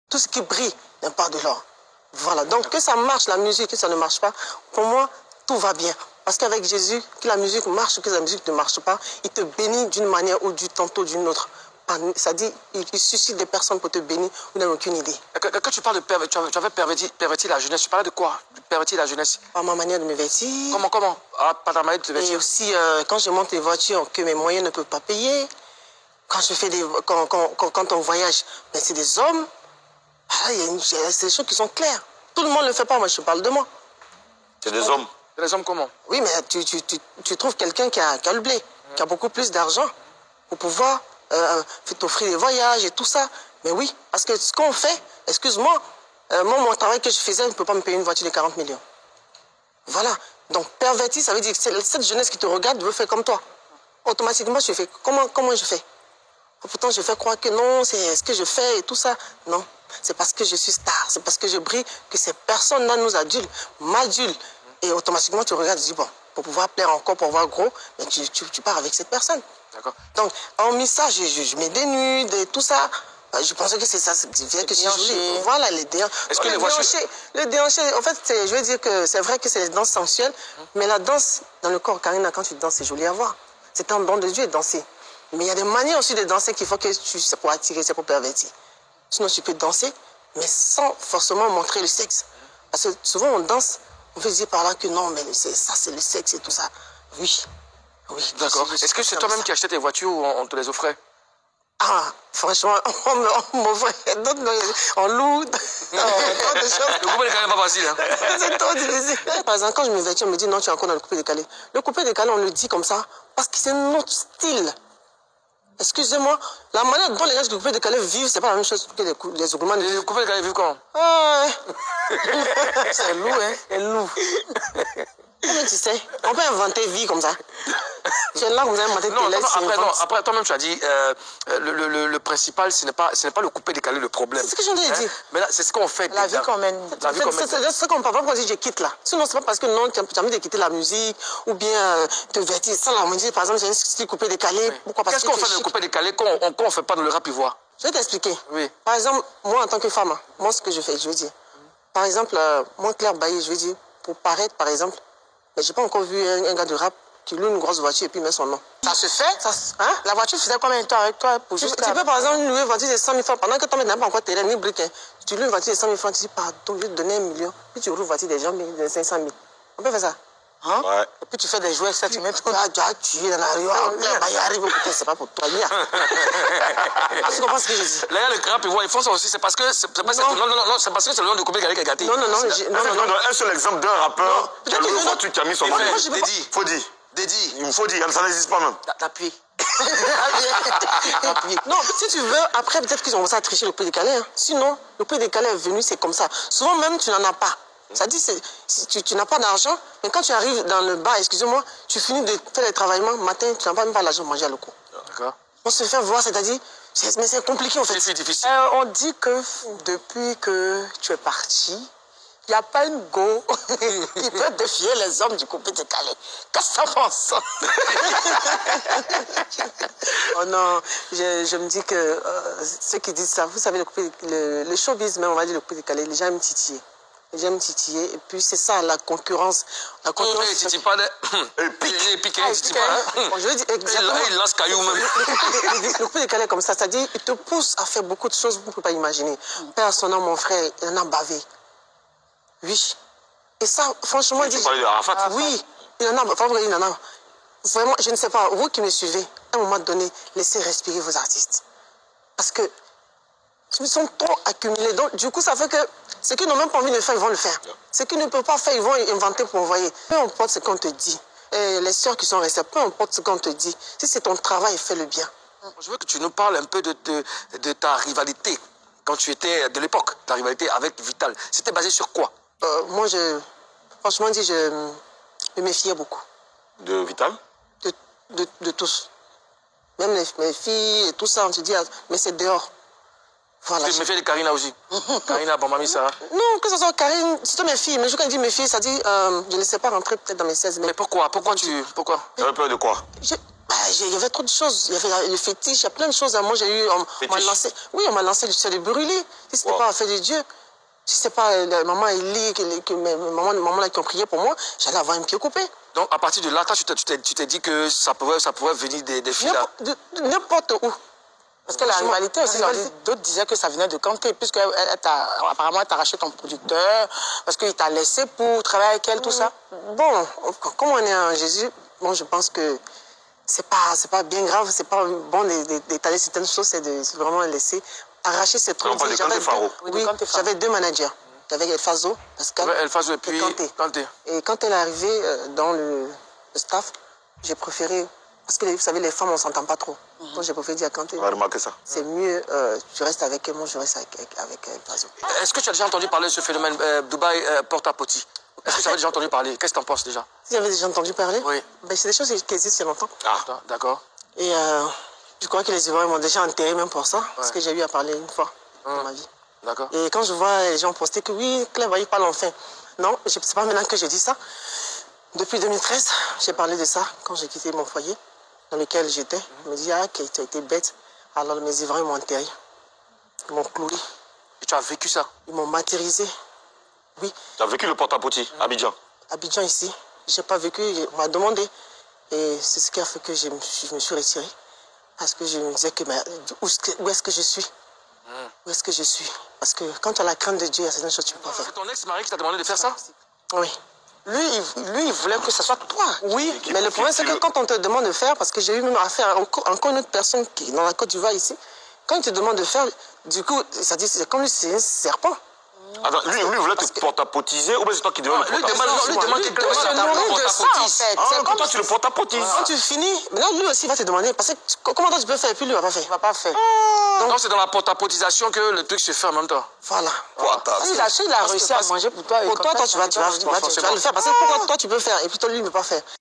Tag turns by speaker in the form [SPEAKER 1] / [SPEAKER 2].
[SPEAKER 1] Tout ce qui brille n'est pas de l'or. Voilà, donc que ça marche, la musique, que ça ne marche pas, pour moi, tout va bien. Parce qu'avec Jésus, que la musique marche, que la musique ne marche pas, il te bénit d'une manière ou tantôt d'une autre. Ça dit, il suscite des personnes pour te bénir, vous n'avez aucune idée.
[SPEAKER 2] Quand tu parles de pervertir, tu avais perverti la jeunesse, tu parlais de quoi? Pervertir la jeunesse?
[SPEAKER 1] Par ma manière de me vêtir.
[SPEAKER 2] Comment par ta manière de te vêtir?
[SPEAKER 1] Et aussi, quand je monte des voitures que mes moyens ne peuvent pas payer, quand je fais quand on voyage, ben c'est des hommes. Ah, c'est des choses qui sont claires. Tout le monde ne le fait pas, moi je parle de moi.
[SPEAKER 3] C'est des hommes.
[SPEAKER 2] C'est des hommes comment?
[SPEAKER 1] Oui, mais tu trouves quelqu'un qui a le blé, qui a beaucoup plus d'argent pour pouvoir t'offrir des voyages et tout ça. Mais oui, parce que ce qu'on fait, excuse-moi, moi mon travail que je faisais, je ne peux pas me payer une voiture de 40 millions. Voilà. Donc perverti, ça veut dire que cette jeunesse qui te regarde veut faire comme toi. Automatiquement, je fais comment je fais? Pourtant, je fais croire que non, c'est ce que je fais et tout ça. Non. C'est parce que je suis star, c'est parce que je brille que ces personnes-là nous adulent, m'adulent. Et automatiquement, tu regardes et tu dis, bon, pour pouvoir plaire encore, pour voir gros, mais tu pars avec cette personne.
[SPEAKER 2] D'accord.
[SPEAKER 1] Donc, hormis ça, je me dénude et tout ça. Je pensais que c'est ça, que je suis jolie. Voilà, les déhanchés.
[SPEAKER 2] Est-ce que les voitures...
[SPEAKER 1] Le déhanché, en fait, je veux dire que c'est vrai que c'est les danses sensuelles, mais la danse dans le corps, Karina, quand tu danses, c'est joli à voir. C'est un don de Dieu de danser. Mais il y a des manières aussi de danser qu'il faut que c'est pour attirer, c'est pour pervertir. Sinon, tu peux danser, mais sans forcément montrer le sexe. Parce que souvent, on danse, on veut dire par là que non, mais ça, c'est le sexe et tout ça. Oui. Oui.
[SPEAKER 2] D'accord. Est-ce que c'est toi-même qui achetais tes voitures ou on te les offrait?
[SPEAKER 1] Ah, franchement, on m'offre, on loue.
[SPEAKER 2] Le coupé décalé n'est pas facile. Hein?
[SPEAKER 1] C'est trop difficile. Par exemple, quand je me vêtis, on me dit non, tu es encore dans le coupé décalé. Le coupé décalé, on le dit comme ça parce que c'est notre style. Excusez-moi, la manière dont les gens du coupé décalé vivent, c'est pas la même chose que les Ougouman.
[SPEAKER 2] Les coupés décalés vivent comment?
[SPEAKER 1] Ah, c'est lourd, hein? C'est lourd. Comment tu sais? On peut inventer vie comme ça. Tu es là, vous avez inventé
[SPEAKER 2] non, après, toi-même, tu as dit, le principal, ce n'est pas le coupé décalé le problème.
[SPEAKER 1] C'est ce que j'en ai dit.
[SPEAKER 2] Mais là, c'est ce qu'on fait.
[SPEAKER 1] La vie qu'on mène. C'est ce qu'on parle. Pas parce que je quitte là. Sinon, c'est pas parce que non, tu as envie de quitter la musique ou bien te vêtir. Ça, là, on me dit, par exemple, j'ai un style coupé décalé.
[SPEAKER 2] Oui.
[SPEAKER 1] Pourquoi?
[SPEAKER 2] Qu'est-ce qu'on fait le coupé décalé qu'on ne fait pas dans le rap ivoire?
[SPEAKER 1] Je vais t'expliquer.
[SPEAKER 2] Oui.
[SPEAKER 1] Par exemple, moi, en tant que femme, moi, ce que je fais, je veux dire. Par exemple, moi, Claire Bailly, je veux dire, pour paraître, par exemple, mais j'ai pas encore vu un gars de rap qui loue une grosse voiture et puis met son nom.
[SPEAKER 4] Ça se fait?
[SPEAKER 1] Hein?
[SPEAKER 4] La voiture faisait combien de temps avec toi pour juste...
[SPEAKER 1] Tu peux par exemple louer une voiture de 100 000 francs pendant que toi n'as pas encore terrain ni brique. Hein. Tu loues une voiture de 100 000 francs, tu dis pardon, je vais te donner 1 million. Puis tu roules une voiture des gens de 500 000. On peut faire ça?
[SPEAKER 4] Hein?
[SPEAKER 3] Ouais.
[SPEAKER 4] Et puis tu fais des jouets, ça, tu mets...
[SPEAKER 1] Tu as tué dans la rue. Il arrive, c'est pas pour toi. Tu comprends ce que je dis?
[SPEAKER 2] Là, le rap ivoire, ils font ça aussi. C'est parce que c'est parce que c'est le nom de coupé décalé qui a gâté.
[SPEAKER 1] Non.
[SPEAKER 3] Un seul exemple d'un rappeur qui a loué une voiture qui a mis son nom.
[SPEAKER 2] Dédi.
[SPEAKER 3] Il me faut dire, ça n'existe pas même.
[SPEAKER 2] T'appuies.
[SPEAKER 1] Non, si tu veux, après peut-être qu'ils ont commencé à tricher le prix décalé. Hein. Sinon, le prix décalé est venu, c'est comme ça. Souvent même, tu n'en as pas. Ça dit, tu n'as pas d'argent, mais quand tu arrives dans le bar, excusez-moi, tu finis de faire les travaillements, matin, tu n'as pas même pas l'argent de manger à l'eau.
[SPEAKER 2] D'accord.
[SPEAKER 1] On se fait voir, c'est-à-dire, mais c'est compliqué en fait.
[SPEAKER 2] C'est difficile.
[SPEAKER 4] On dit que depuis que tu es parti, il n'y a pas une go qui peut défier les hommes du coupé décalé. Qu'est-ce que ça pense?
[SPEAKER 1] Oh non, je me dis que ceux qui disent ça, vous savez, le showbiz, même on va dire le coupé décalé, les gens aiment titiller. Les gens aiment titiller, et puis c'est ça, la concurrence. La concurrence.
[SPEAKER 2] Il titille pas de... Il pique, il titille pas.
[SPEAKER 1] Je veux dire, exactement.
[SPEAKER 2] Il lance caillou même.
[SPEAKER 1] Le coupé décalé comme ça, c'est-à-dire, il te pousse à faire beaucoup de choses que vous ne pouvez pas imaginer. Père, son nom, mon frère, il en a bavé. Oui. Et ça, franchement...
[SPEAKER 3] Tu parlais de Arafat?
[SPEAKER 1] Oui, il en a. Vraiment, je ne sais pas, vous qui me suivez, à un moment donné, laissez respirer vos artistes. Parce que ils sont trop accumulés. Donc, du coup, ça fait que ce qu'ils n'ont même pas envie de faire, ils vont le faire. Ce qu'ils ne peuvent pas faire, ils vont inventer pour envoyer. Peu importe ce qu'on te dit. Et les sœurs qui sont restées, peu importe ce qu'on te dit. Si c'est ton travail, fais-le bien.
[SPEAKER 2] Je veux que tu nous parles un peu de ta rivalité quand tu étais de l'époque, ta rivalité avec Vital. C'était basé sur quoi?
[SPEAKER 1] Moi, franchement dit, je me méfiais beaucoup.
[SPEAKER 3] De Vital?
[SPEAKER 1] De tous. Même mes filles et tout ça, on se dit, mais c'est dehors. Voilà.
[SPEAKER 2] Tu me méfiais de Karina aussi. Karina, Bambami, Sarah.
[SPEAKER 1] Non, que ce soit Karine, c'est mes filles. Mais quand je dis mes filles, ça dit, je ne sais pas rentrer peut-être dans mes 16.
[SPEAKER 2] Mais pourquoi? Pourquoi?
[SPEAKER 3] Tu avais peur de quoi?
[SPEAKER 1] Il y avait trop de choses. Il y avait le fétiche, il y a plein de choses. Moi, j'ai eu... On m'a lancé... Oui, on m'a lancé du sel de brûlé. Si ce n'était pas fait de Dieu, si ce n'était pas la maman Elie, maman là qui ont prié pour moi, j'allais avoir un pied coupé.
[SPEAKER 2] Donc, à partir de là, tu t'es dit que ça pouvait venir des filles là.
[SPEAKER 1] N'importe où.
[SPEAKER 4] Parce que la rivalité aussi, d'autres disaient que ça venait de Kanté, puisque apparemment elle t'a arraché ton producteur, parce qu'il t'a laissé pour travailler avec elle, tout ça.
[SPEAKER 1] Bon, comme on est en Jésus, bon, je pense que c'est pas bien grave, c'est pas bon d'étaler certaines choses, c'est de vraiment laisser arracher ses trucs. Oui, j'avais 2 managers. J'avais Elfazo, Pascal,
[SPEAKER 2] Elfazo et puis
[SPEAKER 1] Kanté. Et quand elle est arrivée dans le staff, j'ai préféré, parce que vous savez, les femmes, on s'entend pas trop. Donc j'ai préféré dire à Kanté,
[SPEAKER 3] On va remarquer ça.
[SPEAKER 1] c'est mieux, tu restes avec elle, moi je reste avec Elfazo.
[SPEAKER 2] Est-ce que tu as déjà entendu parler de ce phénomène Dubaï porte-à-poti? Est-ce que tu avais déjà entendu parler? Qu'est-ce que tu en penses déjà?
[SPEAKER 1] Si j'avais déjà entendu parler,
[SPEAKER 2] oui.
[SPEAKER 1] Ben, c'est des choses qui existent il y a longtemps.
[SPEAKER 2] Ah, d'accord.
[SPEAKER 1] Et je crois que les Ivoiriens m'ont déjà enterré même pour ça, parce que j'ai eu à parler une fois dans ma vie.
[SPEAKER 2] D'accord.
[SPEAKER 1] Et quand je vois les gens poster que oui, Claire il parle enfin. Non, c'est pas maintenant que je dis ça. Depuis 2013, j'ai parlé de ça quand j'ai quitté mon foyer dans lequel j'étais. On me dit, ah, tu as été bête. Alors mes Ivoiriens m'ont enterré. Ils m'ont cloué.
[SPEAKER 2] Et tu as vécu ça?
[SPEAKER 1] Ils m'ont martyrisé. Oui.
[SPEAKER 3] Tu as vécu le porte-à-poti, Abidjan?
[SPEAKER 1] Abidjan ici. Je n'ai pas vécu, on m'a demandé. Et c'est ce qui a fait que je me suis retiré. Parce que je me disais que où est-ce que je suis? Où est-ce que je suis? Parce que quand tu as la crainte de Dieu, il y a certaines choses que tu ne peux pas faire.
[SPEAKER 2] C'est ton ex-mari qui t'a demandé de faire ça?
[SPEAKER 1] Oui. Lui, il voulait que ce soit toi. Oui, mais le problème, c'est que quand on te demande de faire, parce que j'ai eu même affaire à encore une autre personne qui est dans la Côte d'Ivoire ici, quand il te demande de faire, du coup, ça dit, c'est comme lui, c'est un serpent.
[SPEAKER 3] Attends, lui voulait te porte-à-potiser ou bien c'est toi qui devais le porte-à-potiser?
[SPEAKER 2] Lui demande que
[SPEAKER 3] toi, tu le porte-à-potises.
[SPEAKER 1] Quand tu finis, maintenant lui aussi va te demander, parce que comment toi tu peux faire et puis lui il va pas faire.
[SPEAKER 4] Il va pas faire.
[SPEAKER 2] Donc c'est dans la porte-à-potisation que le truc se fait en même temps.
[SPEAKER 1] Voilà.
[SPEAKER 4] Il a réussi à manger pour toi.
[SPEAKER 1] Pour toi, tu vas le faire, parce que pourquoi toi tu peux faire et puis toi lui il ne peut pas faire.